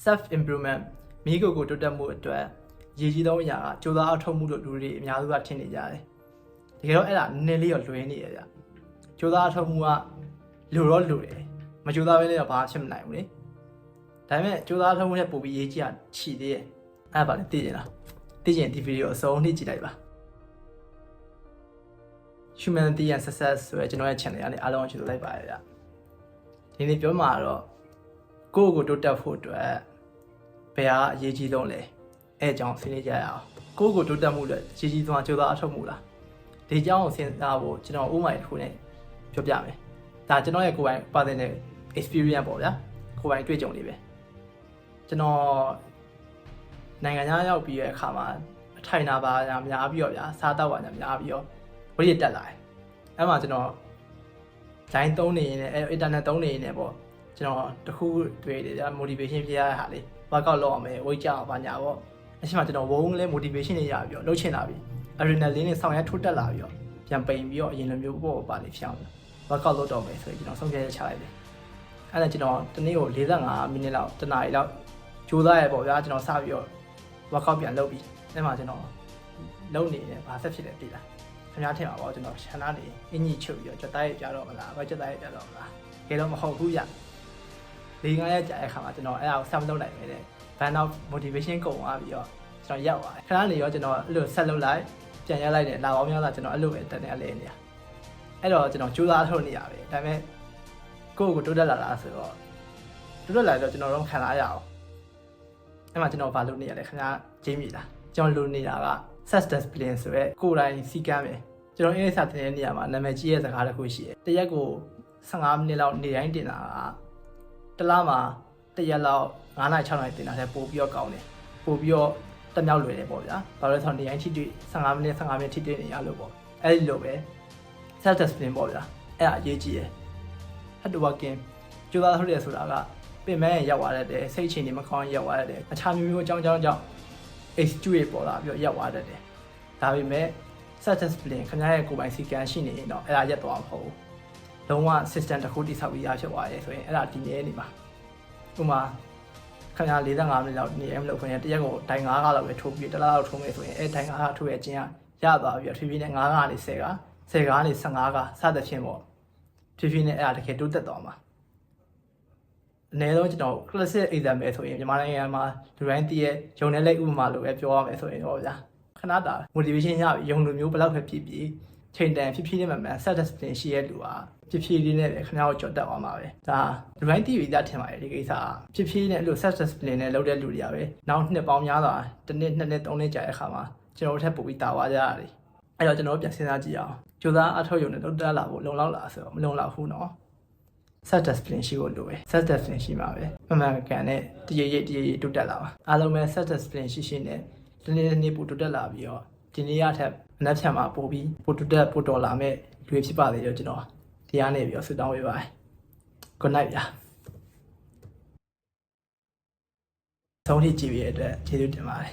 self improvement မိကိုတိုးတက်မှုအတွက်ရည်ကြီးသောအရာကကြိုးစားအထောက်မှုလို့လူတွေအများစုကထင်နေကြတယ်တကယ်တော့အဲ့ဒါနည်းနည်းလေးတော့လွဲနေရကြကြိုးစားအထောက်မှုကလိုတော့လိုတယ်မကြိုးစားဘဲလည်းဘာဖြစ်မနိုင်ဘူးလေဒါပေမဲ့ကြိုးစားအထောက်မှုနဲ့ပို့ပြီးရေးကြည့်ချီသေးတယ်အဲ့ဒါပါလေသိကျင်လားသိကျင်ဒီဗီဒီယိုအဆုံးထိကြည့်လိုက်ပါ Humanity and Success ဆိုတဲ့ကျွန်တော်ရဲ့ channel ကနေအားလုံးကိုကြိုဆိုလိုက်ပါတယ်ဗျဒီနေ့ပြောမှာတော့ကိုယ့်ကိုတိုးတက်ဖို့အတွက်ဘယ်ဟာအရေးကြီးဆုံးလဲအဲ့အကြောင်းဆွေးနွေးကြရအောင်ကိုယ့်ကိုတိုးတက်မှုအတွက်ကြီးကြီးသွားကြိုးစားအထောက်မှုလားဒီအကြောင်းကိုစဉ်းစားဖို့ကျွန်တော်ဥပမာတစ်ခုနဲ့ပြောပြမယ်ဒါကျွန်တော်ရဲ့ကိုယ်ပိုင်ပါတယ်တဲ့ experience ပေါ့ဗျာကိုယ်ပိုင်တွေ့ကြုံလေးပဲကျွန်တော်နိုင်ငံခြားရောက်ပြီးတဲ့အခါမှာအထိုင်နာပါညာများပြီးတော့ဗျာစားတော့ပါညာများပြီးတော့ဝရိယတက်လာတယ်အဲ့မှာကျွန်တော် line 3နေရင်လည်း internet 3နေရင်လည်းပေါ့ကျွန်တော်တခုတွေ့တယ်ဗျာ motivation ပြရတဲ့ဟာလေး workout လုပ်အောင်မယ်ဝိတ်ကြအောင်ပါညာပေါ့အချိန်မှာကျွန်တော်ဝုန်းလဲ motivation တွေရပြီးတော့လှုပ်ချင်လာပြီ adrenaline နဲ့ဆောင်ရွက်ထိုးတက်လာပြီးတော့ပြန်ပိန်ပြီးတော့အရင်လိုမျိုးပေါ့ပါလေးဖြောင်းတယ် workout လုပ်တော့မယ်ဆိုရင်ကျွန်တော်ဆုံးဖြတ်ချက်ချလိုက်တယ်အဲ့ဒါကျွန်တော်တနေ့ကို45မိနစ်လောက်တနားရီလောက်ကြိုးစားရပေါ့ဗျာကျွန်တော်စပြီးတော့ workout ပြန်လုပ်ပြီးအဲ့မှာကျွန်တော်လုပ်နေတယ်ဘာဆက်ဖြစ်လဲသိလားခင်ဗျားထင်ပါပေါ့ကျွန်တော်ခြံသားနေအင်ကြီးချုပ်ပြီးတော့ကြက်သားရကြတော့မလားဘာကြက်သားရကြတော့မလားကဲတော့မဟုတ်ဘူးရ4-5ရက်ကြာတဲ့အခါမှာကျွန်တော်အဲ့ဒါကိုဆက်မလုပ်နိုင်ပဲတဲ့ burn out motivation ကုန်သွားပြီးတော့ကျွန်တော်ရောက်သွားတယ်ခဏနေရောကျွန်တော်အဲ့လိုဆက်လုပ်လိုက်ပြန်ရလိုက်တယ်လာပေါင်းများစွာကျွန်တော်အဲ့လိုပဲတက်နေရလဲနေတာအဲ့တော့ကျွန်တော်ကြိုးစားထုတ်နေရပဲဒါပေမဲ့ကိုယ့်ကိုတိုးတက်လာတာဆိုတော့တိုးတက်လာတော့ကျွန်တော်တို့ခံစားရအောင်အဲ့မှာကျွန်တော်ဘာလုပ်နေရလဲခင်ဗျားဂျင်းမိလားကျွန်တော်လုပ်နေတာက self discipline ဆိုရဲကိုယ်တိုင်စီကမ်းပဲကျွန်တော်အင်းစာတင်တဲ့နေရာမှာနာမည်ကြီးရဲ့စကားတစ်ခုရှိတယ်တရက်ကို15မိနစ်လောက်နေတိုင်းတင်တာကတစ်လမှာတရက်လောက်9နာရီ6နာရီတင်တာလည်းပို့ပြီးတော့ကောင်းတယ်ပို့ပြီးတော့တက်မြောက်လွယ်တယ်ပေါ့ဗျာဘာလို့လဲဆိုတော့နေတိုင်းထိတွေ့15မိနစ်15မိနစ်ထိတွေ့နေရလို့ပေါ့အဲ့ဒီလိုပဲ self discipline ပေါ့ဗျာအဲ့ဒါအရေးကြီးတယ် hard working ကြိုးစားထုတ်ရဆိုတာကပြင်မဲရောက်သွားတဲ့စိတ်အခြေအနေမကောင်းရောက်သွားတဲ့အခြားမျိုးမျိုးအကြောင်းကြောင့် H2 ပေါ်လာပြီးတော့ရောက်သွားတယ်ဒါပေမဲ့ self discipline ခင်ဗျားရဲ့ကိုယ်ပိုင်စီကံရှိနေရင်တော့အဲ့ဒါရက်သွားမှာမဟုတ်ဘူးလုံးဝ system တစ်ခုတိဆောက်ပြီးရဖြစ်သွားတယ်ဆိုရင်အဲ့ဒါဒီနေနေမှာဥပမာခင်ဗျား45မိနစ်လောက်နေရမလို့ခင်ဗျားတရက်ကိုတိုင်9ကလောက်ပဲထိုးပြီးတစ်လားလောက်ထိုးမယ်ဆိုရင်အဲ့တိုင်9ကထိုးရဲ့အချင်းကရသွားပြီးတော့ဖြည်းဖြည်းနဲ့9ကနေ10က10ကနေ15ကစသဖြင့်ပေါ့ဖြည်းဖြည်းနဲ့အဲ့ဒါတကယ်တိုးတက်သွားမှာအနည်းဆုံးကျွန်တော် classic exam ပဲဆိုရင်မြန်မာနိုင်ငံမှာလူတိုင်းသိရဲ့ယုံတဲ့လက်ဥပမာလိုပဲပြောရမယ်ဆိုရင်တော့ဗျာခဏတာ motivation ရပြီးယုံလိုမျိုးဘယ်လောက်ပဲဖြစ်ပြီးချိန်တန်ဖြည်းဖြည်းနဲ့မှန် self discipline ရှိရဲ့လူဟာဖြည်းဖြည်းလေးနဲ့ပဲခင်ဗျားကိုကြော်တက်သွားမှာပဲဒါလူတိုင်းသိပြီးသားထင်ပါတယ်ဒီကိစ္စဖြည်းဖြည်းနဲ့အဲ့လို self discipline နဲ့လုပ်တဲ့လူတွေကပဲနောက်နှစ်ပေါင်းများစွာတစ်နှစ်2နှစ်3နှစ်ကြာတဲ့အခါမှာကျွန်တော်တို့ထပ်ပို့ပြီးတာဝါကြရတယ်အဲ့တော့ကျွန်တော်တို့ပြန်စဉ်းစားကြည့်အောင်ကြိုးစားအထောက်ရုံနဲ့လုပ်တက်လာဖို့လုံလောက်လားဆိုတော့မလုံလောက်ဘူးနော် self discipline ရှိဖို့လိုပဲ self discipline ရှိမှာပဲမှန်မှန်ကန်နဲ့တရေတိုးတက်လာပါအားလုံးပဲ self discipline ရှိနဲ့ဒီနေ့ပို့တိုးတက်လာပြီးတော့ဒီနေ့ရထက်မနှက်ဖြန်မှာပို့ပြီးပို့တိုးတက်ပို့တော်လာမဲ့လူတွေဖြစ်ပါသေးတယ်ကျွန်တော်တရားနေပြီးတော့ဆုတောင်းပေးပါတယ် good night ဗျာဆုံးထိကြည့်ပြီးတဲ့အတွက်ကျေးဇူးတင်ပါတယ်